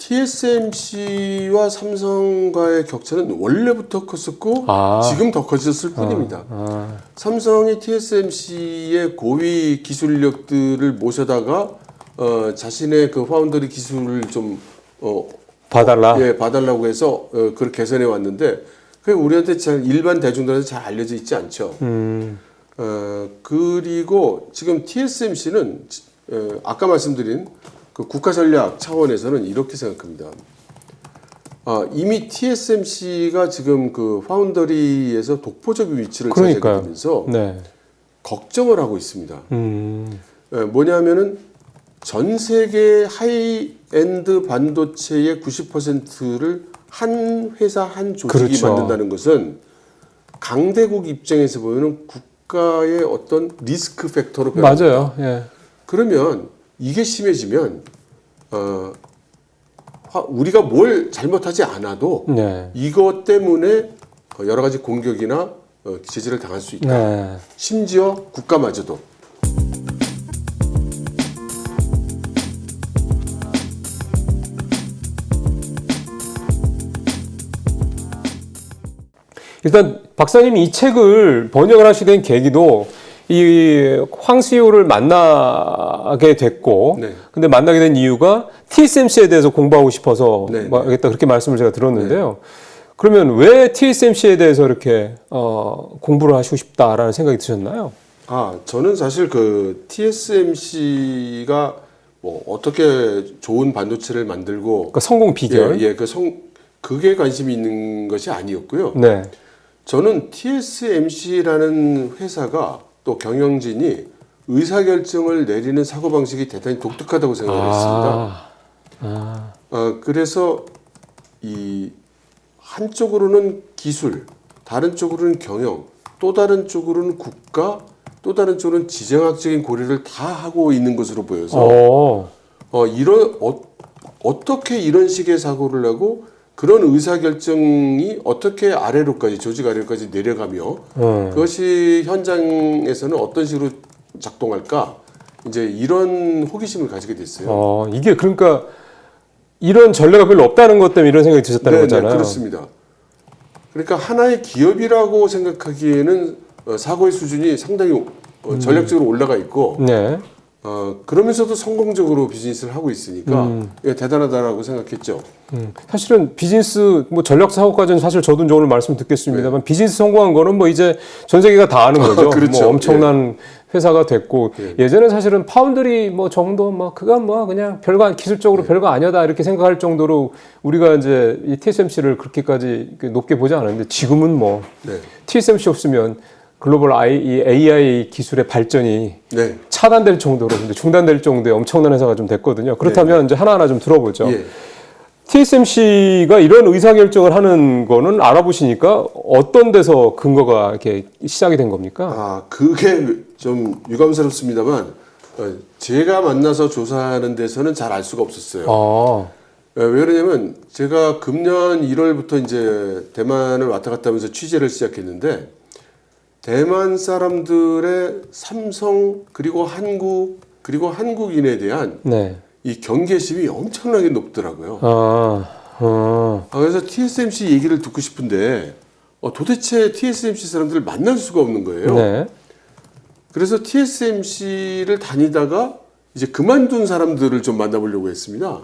TSMC와 삼성과의 격차는 원래부터 컸었고 지금 더 커졌을 뿐입니다. 삼성이 TSMC의 고위 기술력들을 모셔다가 자신의 그 파운드리 기술을 좀 봐달라. 예, 봐달라고 해서 그걸 개선해 왔는데 그게 우리한테 잘 일반 대중들한테 잘 알려져 있지 않죠. 그리고 지금 TSMC는 아까 말씀드린 그 국가 전략 차원에서는 이렇게 생각합니다. 이미 TSMC가 지금 그 파운더리에서 독보적인 위치를 차지하면서 네. 걱정을 하고 있습니다. 뭐냐면은 전 세계 하이엔드 반도체의 90%를 한 회사 한 조직이 그렇죠. 만든다는 것은 강대국 입장에서 보면 국가의 어떤 리스크 팩터로 변합니다. 맞아요. 예. 그러면 이게 심해지면 우리가 뭘 잘못하지 않아도 네. 이것 때문에 여러 가지 공격이나 제재를 당할 수 있다. 네. 심지어 국가마저도. 일단 박사님이 이 책을 번역을 하시게 된 계기도 이 황 CEO를 만나게 됐고, 네. 근데 만나게 된 이유가 TSMC에 대해서 공부하고 싶어서 네, 하겠다 그렇게 말씀을 제가 들었는데요. 그러면 왜 TSMC에 대해서 이렇게 공부를 하시고 싶다라는 생각이 드셨나요? 저는 사실 그 TSMC가 뭐 어떻게 좋은 반도체를 만들고 그러니까 성공 비결. 그게 관심이 있는 것이 아니었고요. 네. 저는 TSMC라는 회사가 또 경영진이 의사결정을 내리는 사고방식이 대단히 독특하다고 생각을 했습니다. 그래서 이 한쪽으로는 기술, 다른 쪽으로는 경영, 또 다른 쪽으로는 국가, 또 다른 쪽으로는 지정학적인 고려를 다 하고 있는 것으로 보여서 어떻게 이런 식의 사고를 하고 그런 의사결정이 어떻게 아래로까지 조직 아래로까지 내려가며 그것이 현장에서는 어떤 식으로 작동할까 이제 이런 호기심을 가지게 됐어요. 이게 그러니까 이런 전례가 별로 없다는 것 때문에 이런 생각이 드셨다는 거잖아요. 네, 그렇습니다. 그러니까 하나의 기업이라고 생각하기에는 사고의 수준이 상당히 전략적으로 올라가 있고 네. 그러면서도 성공적으로 비즈니스를 하고 있으니까 대단하다라고 생각했죠. 사실은 비즈니스 뭐 전략 사업까지는 사실 저도 이제 오늘 말씀 듣겠습니다만 비즈니스 성공한 거는 뭐 이제 전 세계가 다 아는 거죠. 그렇죠. 뭐 엄청난 회사가 됐고 예전에 사실은 파운드리 뭐 정도 뭐 그건 뭐 그냥 별거 기술적으로 별거 아니다 이렇게 생각할 정도로 우리가 이제 이 TSMC를 그렇게까지 높게 보지 않았는데 지금은 뭐 TSMC 없으면 글로벌 AI 기술의 발전이 차단될 정도로 중단될 정도의 엄청난 회사가 좀 됐거든요. 그렇다면 이제 하나하나 좀 들어보죠. TSMC가 이런 의사결정을 하는 거는 알아보시니까 어떤 데서 근거가 이렇게 시작이 된 겁니까? 그게 좀 유감스럽습니다만 제가 만나서 조사하는 데서는 잘 알 수가 없었어요. 왜 그러냐면 제가 금년 1월부터 이제 대만을 왔다 갔다 하면서 취재를 시작했는데 대만 사람들의 삼성 그리고 한국 그리고 한국인에 대한 이 경계심이 엄청나게 높더라고요. 그래서 TSMC 얘기를 듣고 싶은데 도대체 TSMC 사람들을 만날 수가 없는 거예요. 그래서 TSMC를 다니다가 이제 그만둔 사람들을 좀 만나보려고 했습니다.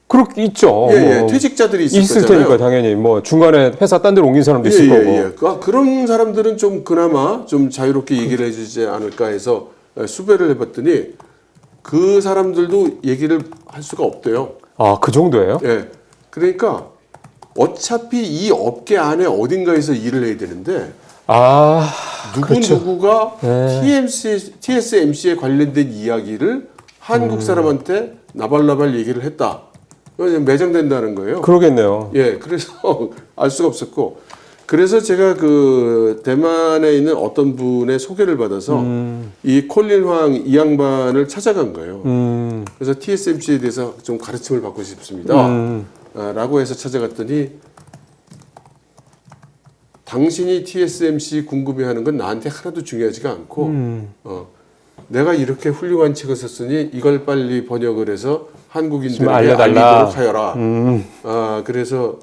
그렇게 있죠. 퇴직자들이 있을 거잖아요. 테니까 당연히 뭐 중간에 회사 딴 데로 옮긴 사람도 있을 거고. 그런 사람들은 좀 그나마 좀 자유롭게 얘기를 해주지 않을까 해서 수배를 해봤더니 그 사람들도 얘기를 할 수가 없대요. 그 정도예요? 그러니까 어차피 이 업계 안에 어딘가에서 일을 해야 되는데 누구가 TSMC에 관련된 이야기를 한국 사람한테 나발나발 얘기를 했다. 매장된다는 거예요. 그러겠네요. 그래서 알 수가 없었고, 그래서 제가 그 대만에 있는 어떤 분의 소개를 받아서 이 콜린 황 이 양반을 찾아간 거예요. 그래서 TSMC에 대해서 좀 가르침을 받고 싶습니다. 라고 해서 찾아갔더니 당신이 TSMC 궁금해하는 건 나한테 하나도 중요하지가 않고 내가 이렇게 훌륭한 책을 썼으니 이걸 빨리 번역을 해서 한국인들에게 알려달라. 알리도록 하여라. 그래서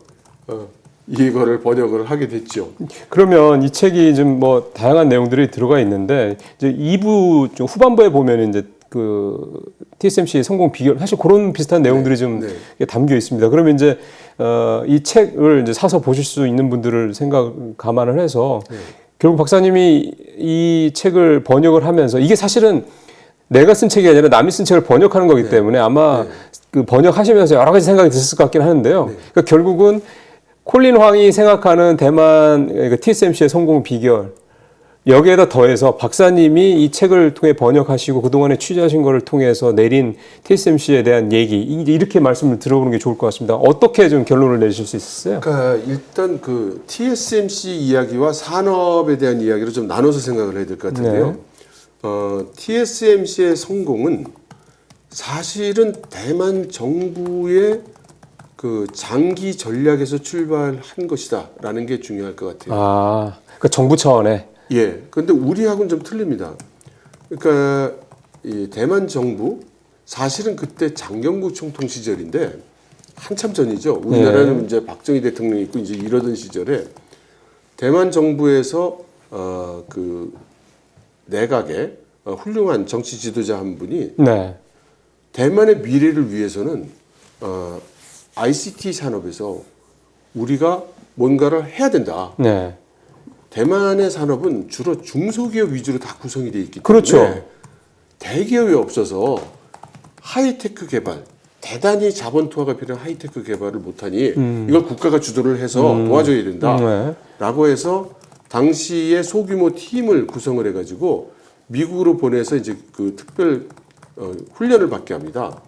이거를 번역을 하게 됐죠. 그러면 이 책이 좀 뭐 다양한 내용들이 들어가 있는데 이제 2부 좀 후반부에 보면 이제 그 TSMC의 성공 비결 사실 그런 비슷한 내용들이 좀 담겨 있습니다. 그러면 이제 이 책을 이제 사서 보실 수 있는 분들을 감안을 해서 결국 박사님이 이 책을 번역을 하면서 이게 사실은 내가 쓴 책이 아니라 남이 쓴 책을 번역하는 거기 때문에 아마 그 번역하시면서 여러 가지 생각이 드셨을 것 같긴 하는데요. 그러니까 결국은 콜린 황이 생각하는 대만 TSMC의 성공 비결 여기에다 더해서 박사님이 이 책을 통해 번역하시고 그동안에 취재하신 거를 통해서 내린 TSMC에 대한 얘기 이렇게 말씀을 들어보는 게 좋을 것 같습니다. 어떻게 좀 결론을 내실 수 있었어요? 그러니까 일단 그 TSMC 이야기와 산업에 대한 이야기를 좀 나눠서 생각을 해야 될 것 같은데요. TSMC의 성공은 사실은 대만 정부의 그 장기 전략에서 출발한 것이다라는 게 중요할 것 같아요. 그 정부 차원에. 예. 그런데 우리하고는 좀 틀립니다. 그러니까 이 대만 정부 사실은 그때 장경구 총통 시절인데 한참 전이죠. 우리나라는 이제 박정희 대통령이 있고 이제 이러던 시절에 대만 정부에서 그 내각에 훌륭한 정치 지도자 한 분이 대만의 미래를 위해서는 ICT 산업에서 우리가 뭔가를 해야 된다. 대만의 산업은 주로 중소기업 위주로 다 구성이 되어 있기 때문에 그렇죠. 대기업이 없어서 하이테크 개발, 대단히 자본 투하가 필요한 하이테크 개발을 못하니 이걸 국가가 주도를 해서 도와줘야 된다라고 해서 당시에 소규모 팀을 구성을 해가지고 미국으로 보내서 이제 그 특별 훈련을 받게 합니다.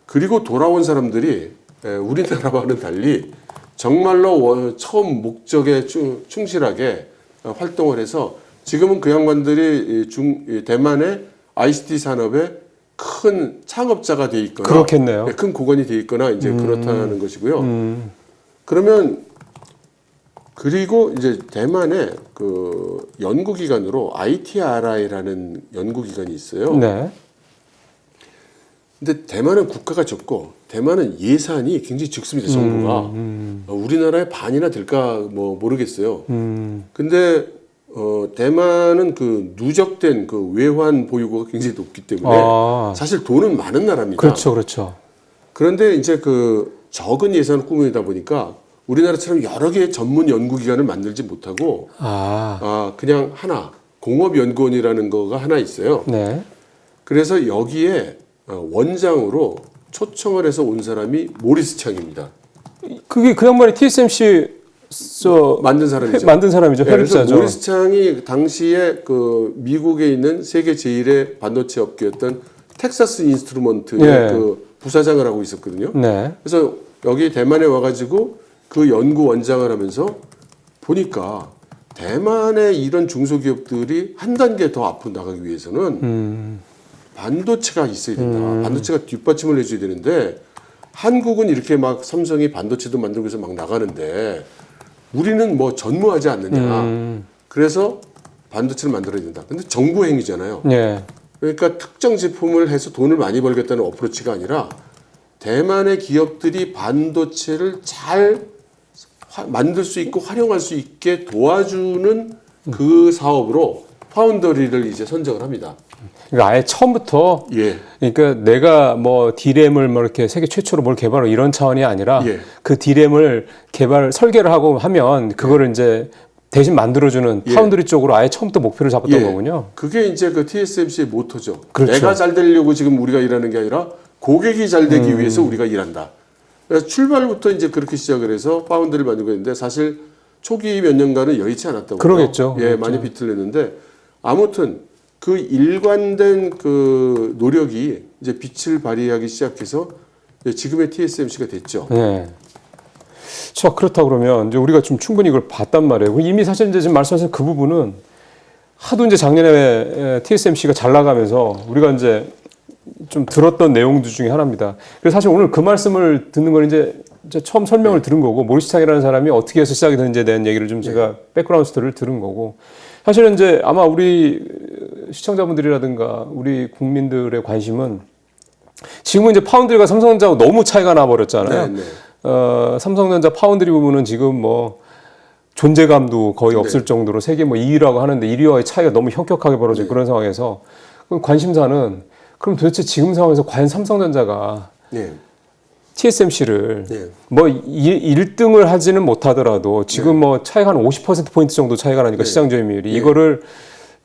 그리고 돌아온 사람들이 우리나라와는 달리 정말로 처음 목적에 충실하게 활동을 해서 지금은 그 양반들이 대만의 ICT 산업의 큰 창업자가 돼 있거나 그렇겠네요. 큰 고관이 돼 있거나 이제 그렇다는 것이고요. 그러면 그리고 이제 대만의 그 연구기관으로 ITRI라는 연구기관이 있어요. 근데 대만은 국가가 적고 대만은 예산이 굉장히 적습니다. 정부가 우리나라의 반이나 될까 뭐 모르겠어요. 근데 대만은 그 누적된 그 외환 보유고가 굉장히 높기 때문에 사실 돈은 많은 나라입니다. 그렇죠. 그런데 이제 그 적은 예산을 꾸미다 보니까 우리나라처럼 여러 개의 전문 연구기관을 만들지 못하고 그냥 하나 공업연구원이라는 거가 하나 있어요. 그래서 여기에 원장으로 초청을 해서 온 사람이 모리스 창입니다. 그게 그 양반이 TSMC 만든 사람이죠. 회립사죠. 그래서 모리스 창이 당시에 그 미국에 있는 세계 제1의 반도체 업계였던 텍사스 인스트루먼트의 그 부사장을 하고 있었거든요. 그래서 여기 대만에 와가지고 그 연구 원장을 하면서 보니까 대만의 이런 중소기업들이 한 단계 더 앞으로 나가기 위해서는 반도체가 있어야 된다. 반도체가 뒷받침을 해줘야 되는데 한국은 이렇게 막 삼성이 반도체도 만들고 해서 막 나가는데 우리는 뭐 전무하지 않느냐. 그래서 반도체를 만들어야 된다. 근데 정부 행위잖아요. 그러니까 특정 제품을 해서 돈을 많이 벌겠다는 어프로치가 아니라 대만의 기업들이 반도체를 잘 만들 수 있고 활용할 수 있게 도와주는 그 사업으로 파운더리를 이제 선정을 합니다. 그러니까 아예 처음부터 그러니까 내가 뭐 D램을 뭐 이렇게 세계 최초로 뭘 개발하고 이런 차원이 아니라 그 D램을 설계를 하고 하면 그거를 이제 대신 만들어주는 파운드리 쪽으로 아예 처음부터 목표를 잡았던 거군요. 그게 이제 그 TSMC의 모토죠. 내가 잘 되려고 지금 우리가 일하는 게 아니라 고객이 잘 되기 위해서 우리가 일한다. 그래서 출발부터 이제 그렇게 시작을 해서 파운드를 만들고 있는데 사실 초기 몇 년간은 여의치 않았다고. 그러겠죠. 많이 비틀렸는데 아무튼 그 일관된 그 노력이 이제 빛을 발휘하기 시작해서 지금의 TSMC가 됐죠. 자, 그렇다 그러면 이제 우리가 좀 충분히 이걸 봤단 말이에요. 이미 사실 이제 지금 말씀하신 그 부분은 하도 이제 작년에 TSMC가 잘 나가면서 우리가 이제 좀 들었던 내용들 중에 하나입니다. 그래서 사실 오늘 그 말씀을 듣는 건 이제 처음 설명을 들은 거고 모리스 창이라는 사람이 어떻게 해서 시작이 됐는지에 대한 얘기를 좀 제가 백그라운드 스토리를 들은 거고 사실은 이제 아마 우리 시청자분들이라든가 우리 국민들의 관심은 지금은 이제 파운드리가 삼성전자하고 너무 차이가 나버렸잖아요. 네, 네. 삼성전자 파운드리 부분은 지금 뭐 존재감도 거의 없을 정도로 세계 뭐 2위라고 하는데 1위와의 차이가 너무 현격하게 벌어진 그런 상황에서 그럼 관심사는 그럼 도대체 지금 상황에서 과연 삼성전자가 네. TSMC를 네. 뭐 1등을 하지는 못하더라도 지금 뭐 차이가 한 50%포인트 정도 차이가 나니까 시장 점유율이 이거를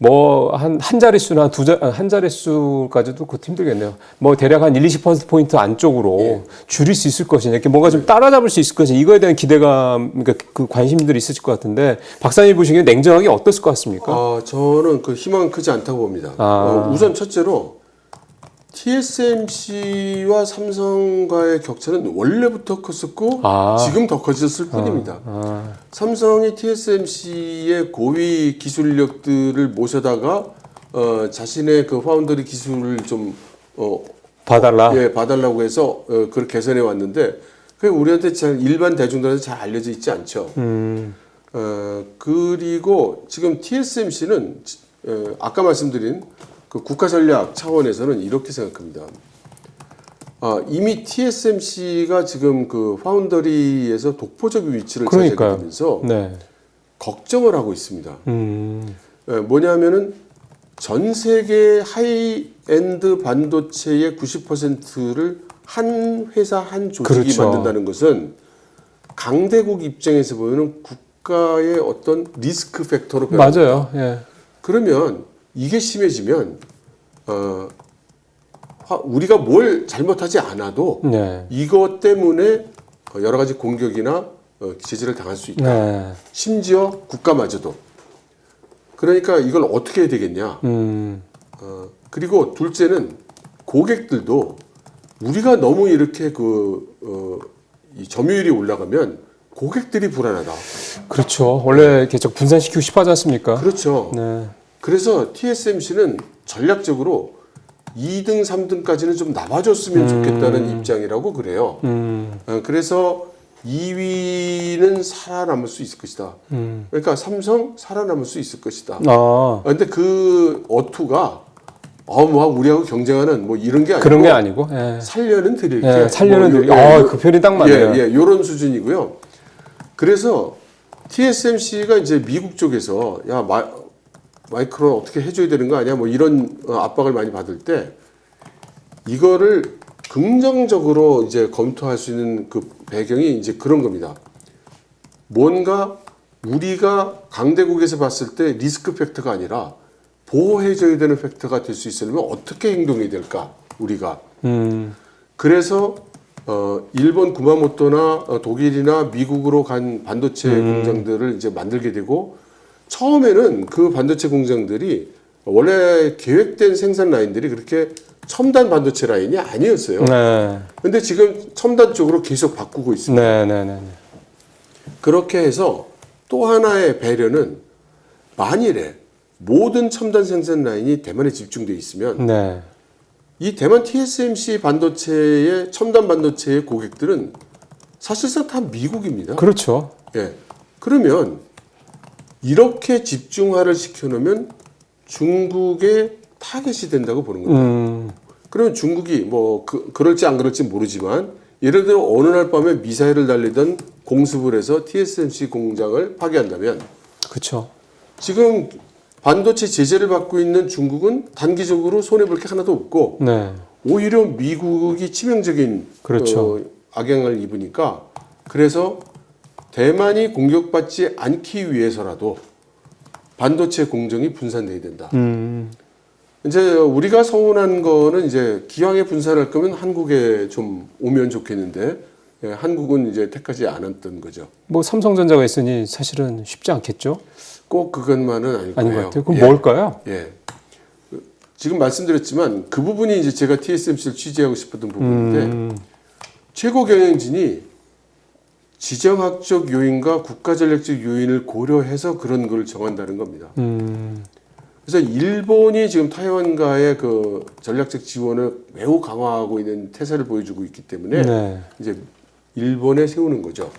뭐 한 자릿수나 한 자릿수까지도 그것도 힘들겠네요. 뭐 대략 한 20% 안쪽으로 줄일 수 있을 것이냐, 이렇게 뭔가 좀 따라잡을 수 있을 것이냐, 이거에 대한 기대감, 그러니까 그 관심들이 있으실 것 같은데 박사님 보시기에 냉정하게 어땠을 것 같습니까? 저는 그 희망은 크지 않다고 봅니다. 우선 첫째로 TSMC와 삼성과의 격차는 원래부터 컸었고 지금 더 커졌을 뿐입니다. 삼성이 TSMC의 고위 기술력들을 모셔다가 자신의 그 파운드리 기술을 좀 봐달라고 해서 그걸 개선해 왔는데 그게 우리한테 잘 일반 대중들한테 잘 알려져 있지 않죠. 그리고 지금 TSMC는 아까 말씀드린 그 국가 전략 차원에서는 이렇게 생각합니다. 이미 TSMC가 지금 그 파운더리에서 독보적 위치를 차지하게 되면서 걱정을 하고 있습니다. 뭐냐면은 전 세계 하이엔드 반도체의 90%를 한 회사 한 조직이 만든다는 것은 강대국 입장에서 보면 국가의 어떤 리스크 팩터로 변합니다. 맞아요. 예. 그러면 이게 심해지면 우리가 뭘 잘못하지 않아도 이것 때문에 여러 가지 공격이나 제재를 당할 수 있다. 심지어 국가마저도. 그러니까 이걸 어떻게 해야 되겠냐. 그리고 둘째는 고객들도 우리가 너무 이렇게 이 점유율이 올라가면 고객들이 불안하다. 그렇죠. 원래 계속 분산시키고 싶어 하지 않습니까? 그렇죠. 그래서 TSMC는 전략적으로 2등, 3등까지는 좀 나와줬으면 좋겠다는 입장이라고 그래요. 그래서 2위는 살아남을 수 있을 것이다. 그러니까 삼성 살아남을 수 있을 것이다. 근데 그 어투가 뭐 우리하고 경쟁하는 뭐 이런 게 아니고 그런 게 아니고 살려는 드릴게. 살려는 드릴게. 그 표현이 딱 맞네요. 이런 수준이고요. 그래서 TSMC가 이제 미국 쪽에서 야 마이크론 어떻게 해줘야 되는 거 아니야? 뭐 이런 압박을 많이 받을 때 이거를 긍정적으로 이제 검토할 수 있는 그 배경이 이제 그런 겁니다. 뭔가 우리가 강대국에서 봤을 때 리스크 팩터가 아니라 보호해줘야 되는 팩터가 될 수 있으려면 어떻게 행동해야 될까? 우리가. 그래서 일본 구마모토나 독일이나 미국으로 간 반도체 공장들을 이제 만들게 되고 처음에는 그 반도체 공장들이 원래 계획된 생산 라인들이 그렇게 첨단 반도체 라인이 아니었어요. 근데 지금 첨단 쪽으로 계속 바꾸고 있습니다. 그렇게 해서 또 하나의 배려는 만일에 모든 첨단 생산 라인이 대만에 집중되어 있으면 이 대만 TSMC 반도체의 첨단 반도체의 고객들은 사실상 다 미국입니다. 그렇죠. 그러면 이렇게 집중화를 시켜놓으면 중국의 타겟이 된다고 보는 겁니다. 그러면 중국이 뭐 그럴지 안 그럴지 모르지만 예를 들어 어느 날 밤에 미사일을 날리던 공습을 해서 TSMC 공장을 파괴한다면 그렇죠. 지금 반도체 제재를 받고 있는 중국은 단기적으로 손해볼 게 하나도 없고 오히려 미국이 치명적인 악영향을 입으니까 그래서 대만이 공격받지 않기 위해서라도 반도체 공정이 분산돼야 된다. 이제 우리가 서운한 거는 이제 기왕에 분산할 거면 한국에 좀 오면 좋겠는데 한국은 이제 택하지 않았던 거죠. 뭐 삼성전자가 있으니 사실은 쉽지 않겠죠? 꼭 그것만은 아닐 아닌 거예요. 것 같아요. 그럼 뭘까요? 지금 말씀드렸지만 그 부분이 이제 제가 TSMC를 취재하고 싶었던 부분인데 최고 경영진이 지정학적 요인과 국가전략적 요인을 고려해서 그런 걸 정한다는 겁니다. 그래서 일본이 지금 타이완과의 그 전략적 지원을 매우 강화하고 있는 태세를 보여주고 있기 때문에 이제 일본에 세우는 거죠.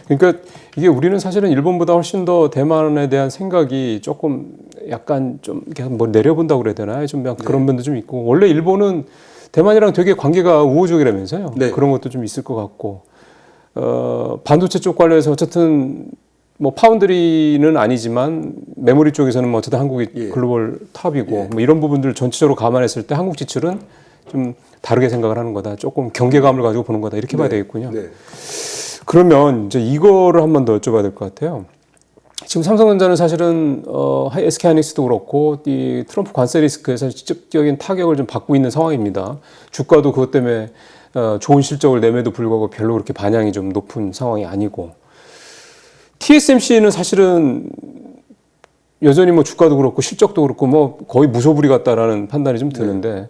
그러니까 이게 우리는 사실은 일본보다 훨씬 더 대만에 대한 생각이 조금 약간 좀 이렇게 뭐 내려본다고 그래야 되나? 좀 약간 그런 면도 좀 있고 원래 일본은 대만이랑 되게 관계가 우호적이라면서요. 네. 그런 것도 좀 있을 것 같고 반도체 쪽 관련해서 어쨌든 뭐 파운드리는 아니지만 메모리 쪽에서는 뭐 어쨌든 한국이 예. 글로벌 탑이고 예. 뭐 이런 부분들 전체적으로 감안했을 때 한국 지출은 좀 다르게 생각을 하는 거다. 조금 경계감을 가지고 보는 거다. 이렇게 봐야 되겠군요. 네. 그러면 이제 이거를 한 번 더 여쭤봐야 될 것 같아요. 지금 삼성전자는 사실은 SK 하이닉스도 그렇고 이 트럼프 관세 리스크에서 직접적인 타격을 좀 받고 있는 상황입니다. 주가도 그것 때문에 좋은 실적을 내매도 불구하고 별로 그렇게 반향이 좀 높은 상황이 아니고 TSMC는 사실은 여전히 뭐 주가도 그렇고 실적도 그렇고 뭐 거의 무소불위 같다라는 판단이 좀 드는데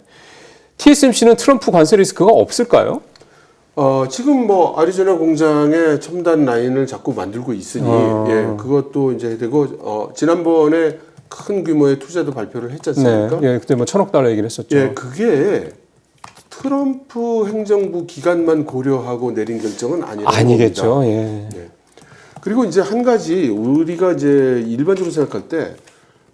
TSMC는 트럼프 관세 리스크가 없을까요? 지금 뭐 아리조나 공장에 첨단 라인을 자꾸 만들고 있으니 예, 그것도 이제 되고 지난번에 큰 규모의 투자도 발표를 했지 않습니까? 네, 예, 그때 뭐 1,000억 달러 얘기를 했었죠. 예, 그게 트럼프 행정부 기간만 고려하고 내린 결정은 아니라고 아니겠죠. 봅니다. 예. 예. 그리고 이제 한 가지 우리가 이제 일반적으로 생각할 때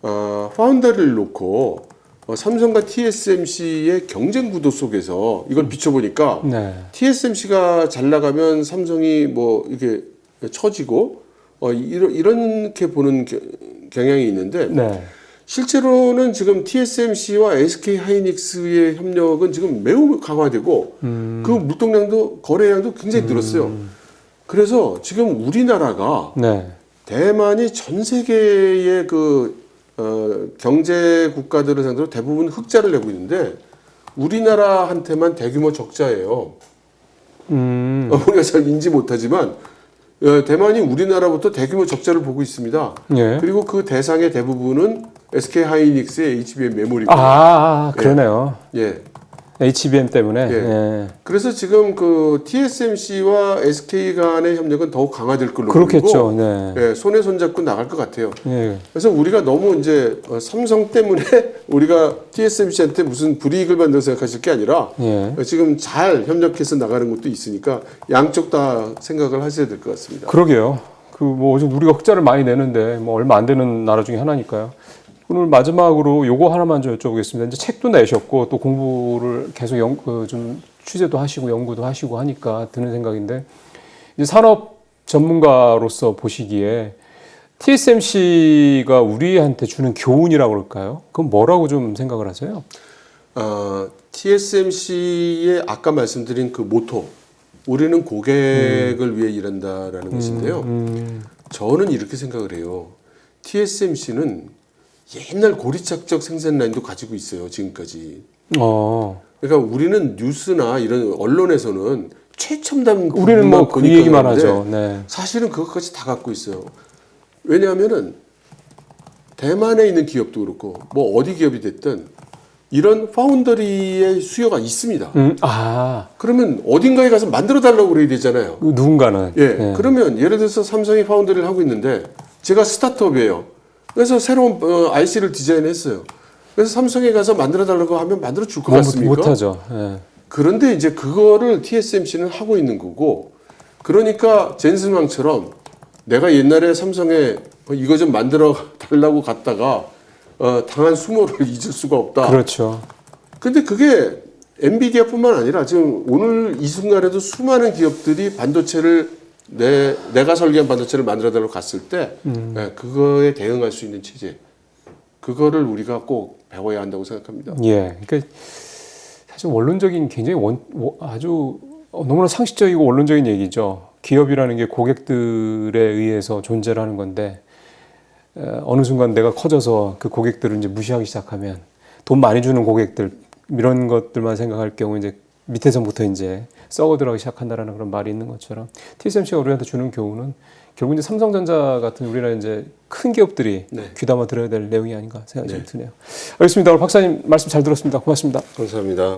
파운더리를 놓고 삼성과 TSMC의 경쟁 구도 속에서 이걸 비춰보니까 네. TSMC가 잘 나가면 삼성이 뭐 이렇게 처지고 이렇게 보는 경향이 있는데 네. 실제로는 지금 TSMC와 SK 하이닉스의 협력은 지금 매우 강화되고 그 물동량도 거래량도 굉장히 늘었어요. 그래서 지금 우리나라가 네. 대만이 전 세계의 경제 국가들을 상대로 대부분 흑자를 내고 있는데 우리나라한테만 대규모 적자예요. 우리가 잘 인지 못하지만 대만이 우리나라부터 대규모 적자를 보고 있습니다. 예. 그리고 그 대상의 대부분은 SK 하이닉스의 HBM 메모리고. 그러네요. 예. HBM 때문에. 예. 예. 그래서 지금 그 TSMC와 SK 간의 협력은 더욱 강화될 걸로 그렇겠죠. 보이고, 네. 예, 손에 손잡고 나갈 것 같아요. 예. 그래서 우리가 너무 이제 삼성 때문에 우리가 TSMC한테 무슨 불이익을 받는다고 생각하실 게 아니라 예. 지금 잘 협력해서 나가는 것도 있으니까 양쪽 다 생각을 하셔야 될 것 같습니다. 그러게요. 뭐 우리가 흑자를 많이 내는데 뭐 얼마 안 되는 나라 중에 하나니까요. 오늘 마지막으로 요거 하나만 좀 여쭤보겠습니다. 이제 책도 내셨고 또 공부를 계속 좀 취재도 하시고 연구도 하시고 하니까 드는 생각인데 이제 산업 전문가로서 보시기에 TSMC가 우리한테 주는 교훈이라고 그럴까요? 그건 뭐라고 좀 생각을 하세요? TSMC의 아까 말씀드린 그 모토, 우리는 고객을 위해 일한다라는 것인데요. 저는 이렇게 생각을 해요. TSMC는 옛날 고리착적 생산 라인도 가지고 있어요. 지금까지. 그러니까 우리는 뉴스나 이런 언론에서는 최첨단 우리는 뭐 그 얘기만 하죠. 네. 사실은 그것까지 다 갖고 있어요. 왜냐하면은 대만에 있는 기업도 그렇고 뭐 어디 기업이 됐든 이런 파운더리의 수요가 있습니다. 그러면 어딘가에 가서 만들어 달라고 그래야 되잖아요. 누군가는. 예. 그러면 예를 들어서 삼성이 파운더리를 하고 있는데 제가 스타트업이에요. 그래서 새로운 IC를 디자인했어요. 그래서 삼성에 가서 만들어 달라고 하면 만들어 줄 것 같습니까? 못하죠. 예. 그런데 이제 그거를 TSMC는 하고 있는 거고, 그러니까 젠슨왕처럼 내가 옛날에 삼성에 이거 좀 만들어 달라고 갔다가 당한 수모를 잊을 수가 없다. 그렇죠. 근데 그게 엔비디아뿐만 아니라 지금 오늘 이 순간에도 수많은 기업들이 반도체를 내가 설계한 반도체를 만들어달라고 갔을 때 그거에 대응할 수 있는 체제, 그거를 우리가 꼭 배워야 한다고 생각합니다. 예, 그러니까 사실 원론적인 굉장히 아주 너무나 상식적이고 원론적인 얘기죠. 기업이라는 게 고객들에 의해서 존재를 하는 건데 어느 순간 내가 커져서 그 고객들을 이제 무시하기 시작하면 돈 많이 주는 고객들 이런 것들만 생각할 경우 이제 밑에서부터 이제 썩어 들어가기 시작한다라는 그런 말이 있는 것처럼 TSMC가 우리한테 주는 교훈은 결국 이제 삼성전자 같은 우리나라 이제 큰 기업들이 귀담아 들어야 될 내용이 아닌가 생각이 좀 드네요. 알겠습니다. 오늘 박사님 말씀 잘 들었습니다. 고맙습니다. 감사합니다.